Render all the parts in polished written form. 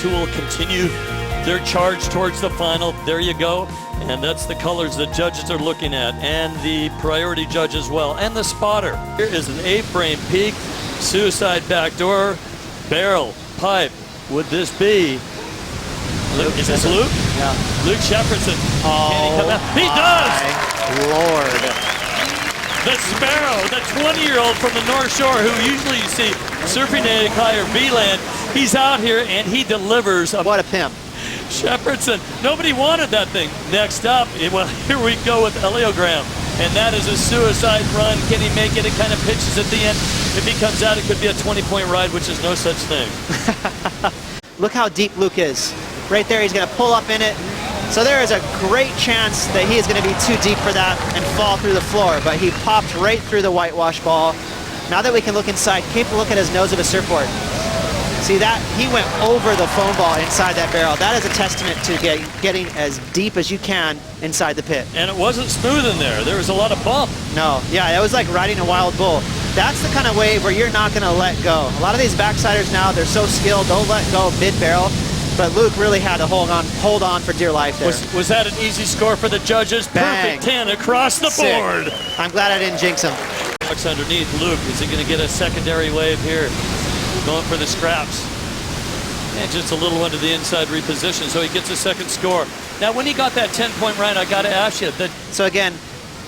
two will continue their charge towards the final. There you go. And that's the colors the judges are looking at, and the priority judge as well, and the spotter. Here is an A-frame peak, suicide backdoor, barrel, pipe. Would this be? Is this Luke? Yeah. Luke Shepardson. Oh, can he come out? He does! Lord. The Sparrow, the 20-year-old from the North Shore, who usually you see surfing at Kai or V-Land. He's out here and he delivers. What a pimp. Shepardson, nobody wanted that thing. Next up, well, here we go with Eliogram. And that is a suicide run. Can he make it? It kind of pitches at the end. If he comes out, it could be a 20-point ride, which is no such thing. Look how deep Luke is. Right there, he's going to pull up in it. So there is a great chance that he is going to be too deep for that and fall through the floor. But he popped right through the whitewash ball. Now that we can look inside, keep a look at his nose of a surfboard. See that? He went over the foam ball inside that barrel. That is a testament to getting as deep as you can inside the pit. And it wasn't smooth in there. There was a lot of bump. No, yeah, it was like riding a wild bull. That's the kind of wave where you're not going to let go. A lot of these backsiders now, they're so skilled, don't let go mid-barrel. But Luke really had to hold on for dear life there. Was that an easy score for the judges? Bang. Perfect 10 across the Sick. board. I'm glad I didn't jinx him. Underneath Luke, is he going to get a secondary wave here? Going for the scraps. And just a little one to the inside reposition, so he gets a second score. Now, when he got that 10-point ride, I got to ask you. So again,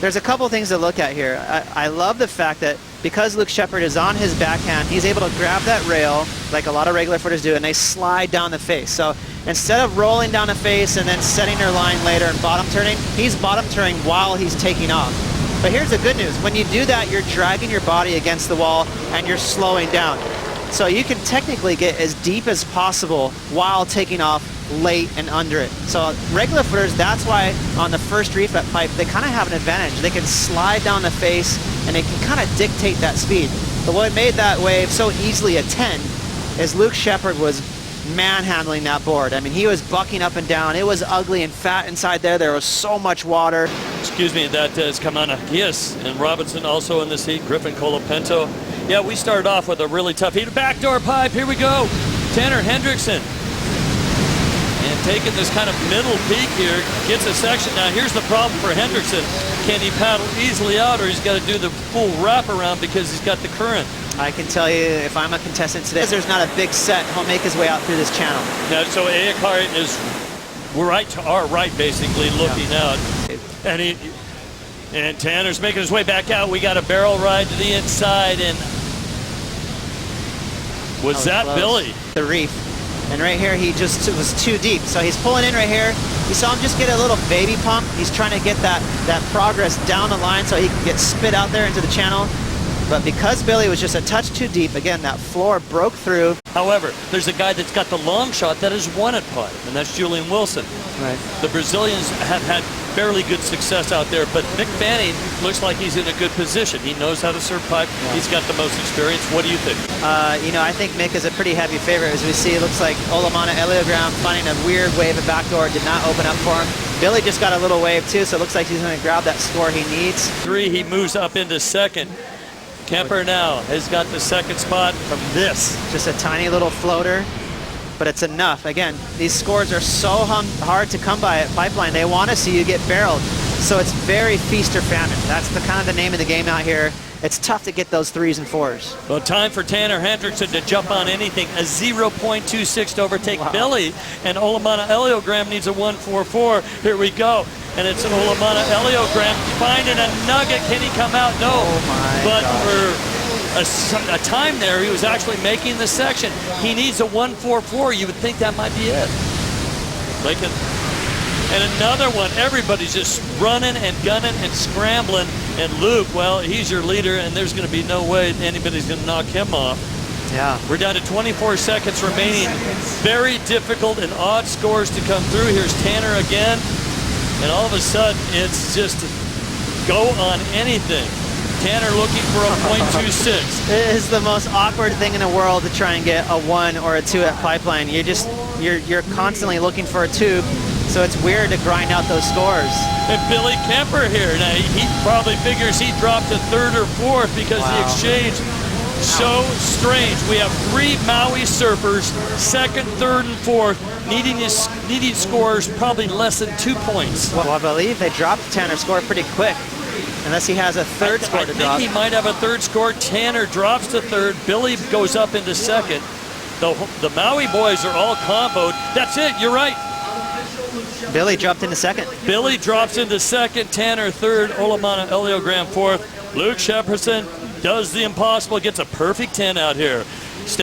there's a couple things to look at here. I love the fact that because Luke Shepard is on his backhand, he's able to grab that rail like a lot of regular footers do, and they slide down the face. So instead of rolling down the face and then setting their line later and bottom turning, he's bottom turning while he's taking off. But here's the good news. When you do that, you're dragging your body against the wall and you're slowing down. So you can technically get as deep as possible while taking off late and under it. So regular footers, that's why on the first reef at pipe, they kind of have an advantage. They can slide down the face and they can kind of dictate that speed. But what made that wave so easily a 10 is Luke Shepard was manhandling that board. I mean, he was bucking up and down. It was ugly and fat inside there. There was so much water. Excuse me, that is Kamanagias and Robinson also in this heat. Griffin Colapento. Yeah, we started off with a really tough heat. Backdoor pipe, here we go. Tanner Hendrickson. And taking this kind of middle peak here, gets a section. Now here's the problem for Hendrickson. Can he paddle easily out, or he's got to do the full wraparound because he's got the current? I can tell you, if I'm a contestant today, there's not a big set, he'll make his way out through this channel. Now, so Ayakari is right to our right, basically, looking out. And Tanner's making his way back out. We got a barrel ride to the inside, and was that close. Billy? The reef. And right here, he just was too deep. So he's pulling in right here. You saw him just get a little baby pump. He's trying to get that progress down the line so he can get spit out there into the channel. But because Billy was just a touch too deep, again, that floor broke through. However, there's a guy that's got the long shot that has won at pipe, and that's Julian Wilson. Right. The Brazilians have had fairly good success out there, but Mick Fanning looks like he's in a good position. He knows how to surf pipe. Yeah. He's got the most experience. What do you think? You know, I think Mick is a pretty heavy favorite. As we see, it looks like Olamana Eliogram finding a weird wave at backdoor did not open up for him. Billy just got a little wave too, so it looks like he's going to grab that score he needs. He moves up into second. Kemper now has got the second spot from this. Just a tiny little floater, but it's enough. Again, these scores are so hard to come by at Pipeline. They want to see you get barreled. So it's very feast or famine. That's the kind of the name of the game out here. It's tough to get those 3s and 4s. Well, time for Tanner Hendrickson to jump on anything. A 0.26 to overtake Billy, and Olamana Eliogram needs a 1.44. Here we go. And it's Olamana Eliogram finding a nugget. Can he come out? No. Oh my but gosh. for a time there, he was actually making the section. He needs a 1.44. You would think that might be it. And another one. Everybody's just running and gunning and scrambling. And Luke, well, he's your leader, and there's going to be no way anybody's going to knock him off. Yeah. We're down to 24 seconds remaining. Very difficult and odd scores to come through. Here's Tanner again. And all of a sudden, it's just go on anything. Tanner looking for a 0.26. It is the most awkward thing in the world to try and get a 1 or a 2 at Pipeline. You're constantly looking for a tube, so it's weird to grind out those scores. And Billy Kemper here. Now, he probably figures he dropped to 3rd or 4th because the exchange so strange. We have 3 Maui surfers, second, third, and fourth, needing scores probably less than 2 points. Well, I believe they dropped Tanner's score pretty quick, unless he has a third score to drop. I think he might have a third score. Tanner drops to third. Billy goes up into second. The Maui boys are all comboed. That's it. You're right. Billy dropped into second. Billy drops into second. Tanner third. Olamana Elio Graham fourth. Luke Shepardson does the impossible. Gets a perfect 10 out here.